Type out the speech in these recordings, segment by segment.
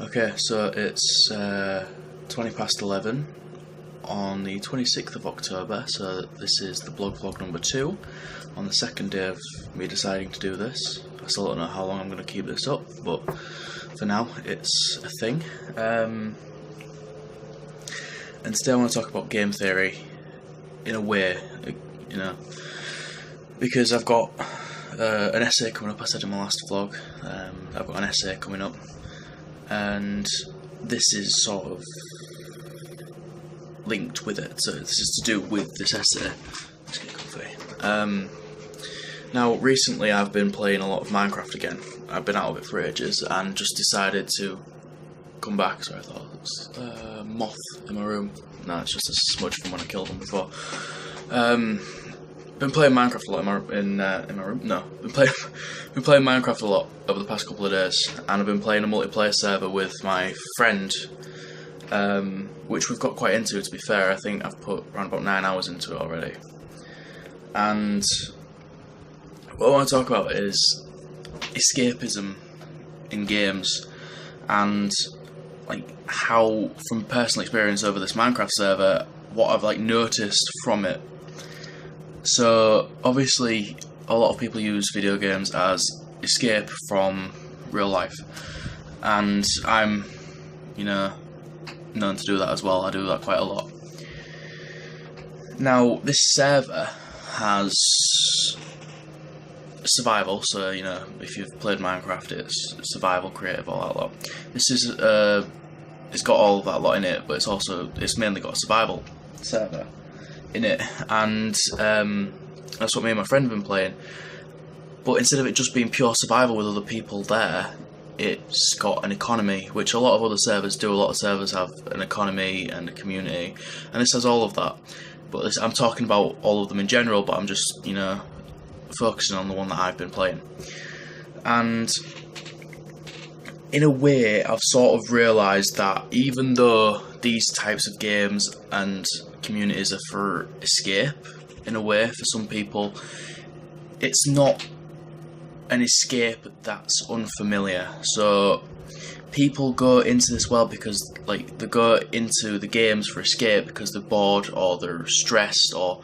Okay, so it's 20 past 11 on the 26th of October, so this is the vlog number 2 on the second day of me deciding to do this. I still don't know how long I'm going to keep this up, but for now it's a thing. And today I want to talk about game theory in a way, you know, because I've got an essay coming up. I said in my last vlog, I've got an essay coming up, and this is sort of linked with it, so this is to do with this essay. Let's get comfy. Now recently I've been playing a lot of Minecraft again. I've been out of it for ages and just decided to come back. Sorry, I thought it was a moth in my room. No, it's just a smudge from when I killed them before. Been playing Minecraft a lot in my room. No, been playing Minecraft a lot over the past couple of days, and I've been playing a multiplayer server with my friend, which we've got quite into. To be fair, I think I've put around about 9 hours into it already. And what I want to talk about is escapism in games, and like how, from personal experience over this Minecraft server, what I've noticed from it. So obviously a lot of people use video games as escape from real life, and I'm, known to do that as well. I do that quite a lot. Now this server has survival, so if you've played Minecraft, it's survival, creative, all that lot. This is it's got all of that lot in it, but it's mainly got a survival server in it, and that's what me and my friend have been playing. But instead of it just being pure survival with other people there, it's got an economy, which a lot of other servers do. A lot of servers have an economy and a community, and this has all of that. But I'm talking about all of them in general, but I'm just focusing on the one that I've been playing. And in a way, I've sort of realised that even though these types of games and communities are for escape, in a way, for some people, it's not an escape that's unfamiliar. So people go into this world because they go into the games for escape because they're bored, or they're stressed, or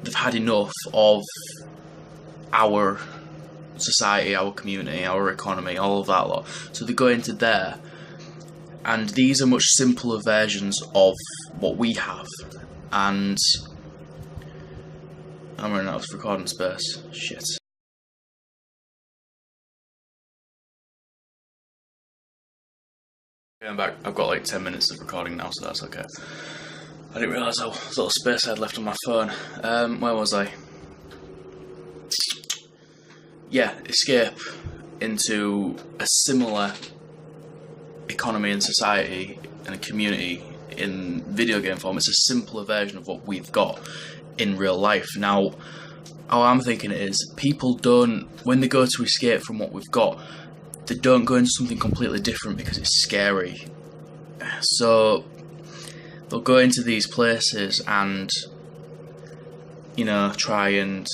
they've had enough of our society, our community, our economy, all of that lot. So they go into there, and these are much simpler versions of what we have. And I'm running out of recording space. Shit. Okay, I'm back. I've got like 10 minutes of recording now, so that's okay. I didn't realise how little space I had left on my phone. Where was I? Yeah, escape into a similar economy and society and a community in video game form. It's a simpler version of what we've got in real life. Now, how I'm thinking it is, people don't, when they go to escape from what we've got, they don't go into something completely different because it's scary. So they'll go into these places and try and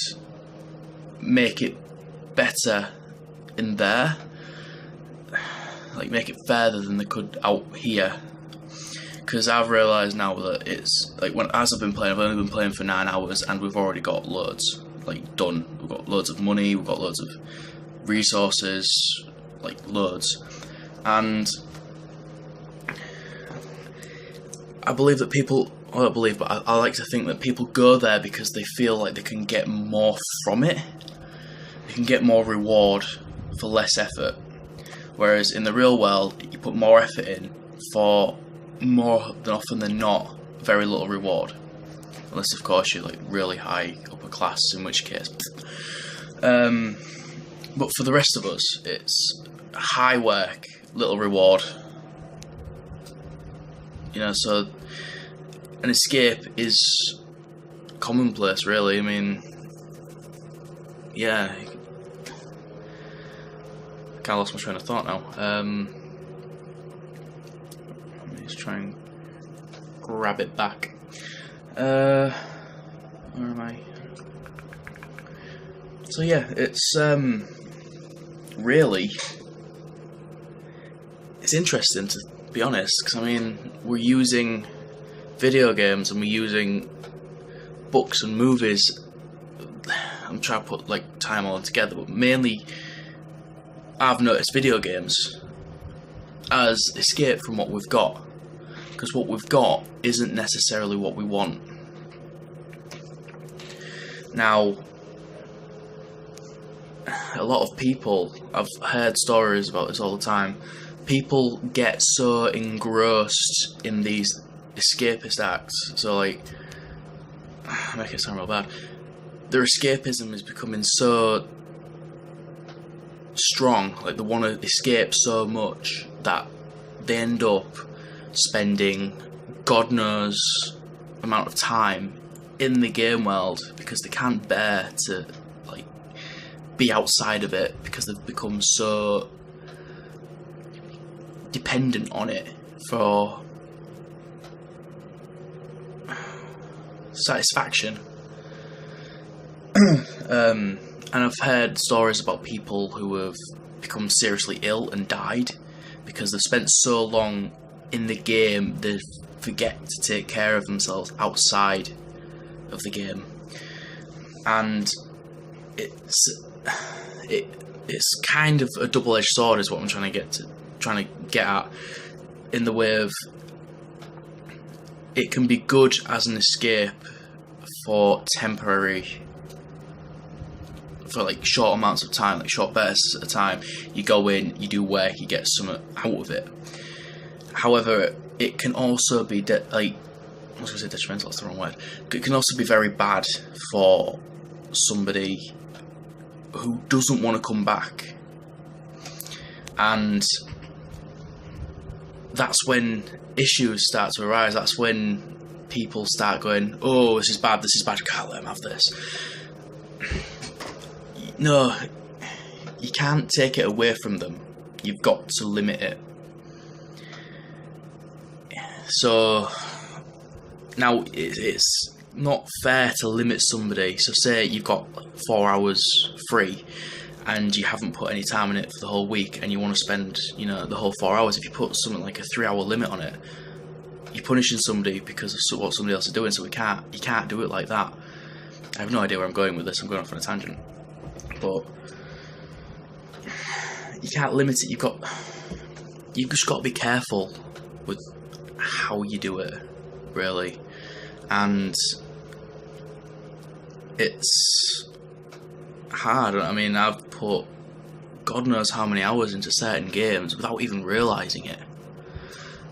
make it better in there, like make it further than they could out here. Because I've realised now that it's like, as I've been playing, I've only been playing for 9 hours, and we've already got loads done. We've got loads of money, we've got loads of resources, loads. And I believe that people, well, I don't believe, but I like to think that people go there because they feel like they can get more from it. They can get more reward for less effort. Whereas in the real world, you put more effort in for more than often than not very little reward. Unless of course you're really high upper class, in which case. But for the rest of us, it's high work, little reward. So an escape is commonplace, really. I mean, yeah. I kind of lost my train of thought now. Let me just try and grab it back. Where am I? So yeah, it's really it's interesting, to be honest, because I mean, we're using video games and we're using books and movies. I'm trying to put like time all together, but mainly I've noticed video games as escape from what we've got, because what we've got isn't necessarily what we want. Now, a lot of people, I've heard stories about this all the time, people get so engrossed in these escapist acts, so like, I make it sound real bad, their escapism is becoming so strong, like they want to escape so much that they end up spending God knows amount of time in the game world because they can't bear to like be outside of it, because they've become so dependent on it for satisfaction. And I've heard stories about people who have become seriously ill and died because they've spent so long in the game they forget to take care of themselves outside of the game. And it's kind of a double-edged sword, is what I'm trying to get at, in the way of it can be good as an escape for temporary, for like short amounts of time, like short bursts at a time. You go in, you do work, you get something out of it. However, it can also be I was going to say detrimental, that's the wrong word. It can also be very bad for somebody who doesn't want to come back. And that's when issues start to arise. That's when people start going, oh, this is bad, can't let them have this. No, you can't take it away from them. You've got to limit it. So now it's not fair to limit somebody. So say you've got 4 hours free and you haven't put any time in it for the whole week, and you want to spend, the whole 4 hours. If you put something like a 3-hour limit on it, you're punishing somebody because of what somebody else is doing. So you can't do it like that. I have no idea where I'm going with this. I'm going off on a tangent. But you can't limit it. You've just got to be careful with how you do it, really. And it's hard. I mean, I've put God knows how many hours into certain games without even realising it.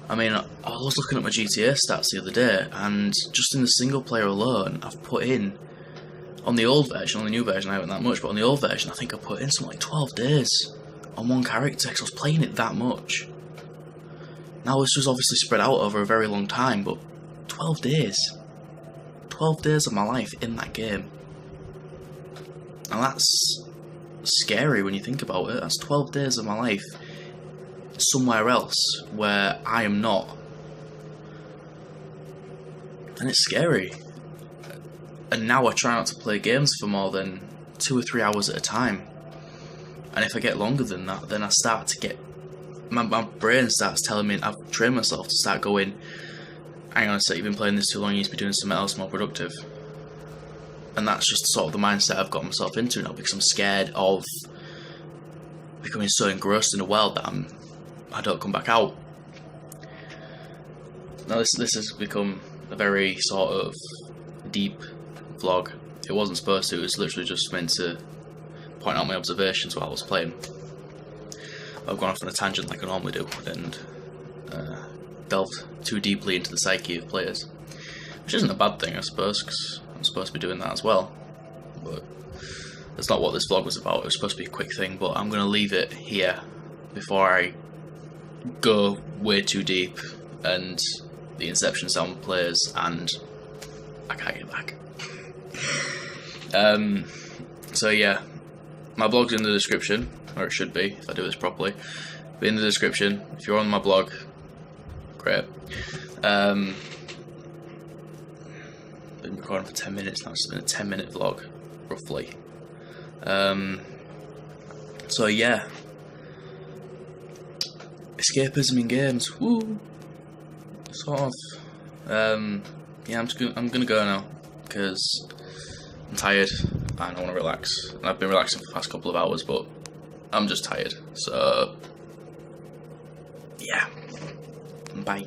I mean, I was looking at my GTA stats the other day, and just in the single player alone, I've put in, on the old version, on the new version I haven't that much, but on the old version I think I put in something like 12 days on one character, because I was playing it that much. Now this was obviously spread out over a very long time, but 12 days. 12 days of my life in that game. And that's scary when you think about it. That's 12 days of my life somewhere else where I am not. And it's scary. And now I try not to play games for more than 2 or 3 hours at a time. And if I get longer than that, then I start to get... My brain starts telling me, I've trained myself to start going, hang on a sec, you've been playing this too long, you need to be doing something else more productive. And that's just sort of the mindset I've got myself into now, because I'm scared of becoming so engrossed in the world that I don't come back out. Now this has become a very sort of deep vlog. It wasn't supposed to, it was literally just meant to point out my observations while I was playing. I've gone off on a tangent like I normally do, and delved too deeply into the psyche of players, which isn't a bad thing, I suppose, because I'm supposed to be doing that as well. But that's not what this vlog was about. It was supposed to be a quick thing, but I'm going to leave it here before I go way too deep and the Inception sound plays and I can't get back. So yeah, my blog's in the description, or it should be if I do this properly. Be in the description if you're on my blog. Great. Been recording for 10 minutes now. It's been a 10-minute vlog, roughly. So yeah, escapism in games. Woo! Sort of. Yeah, I'm gonna go now because I'm tired and I want to relax. And I've been relaxing for the past couple of hours, but I'm just tired. So yeah, bye.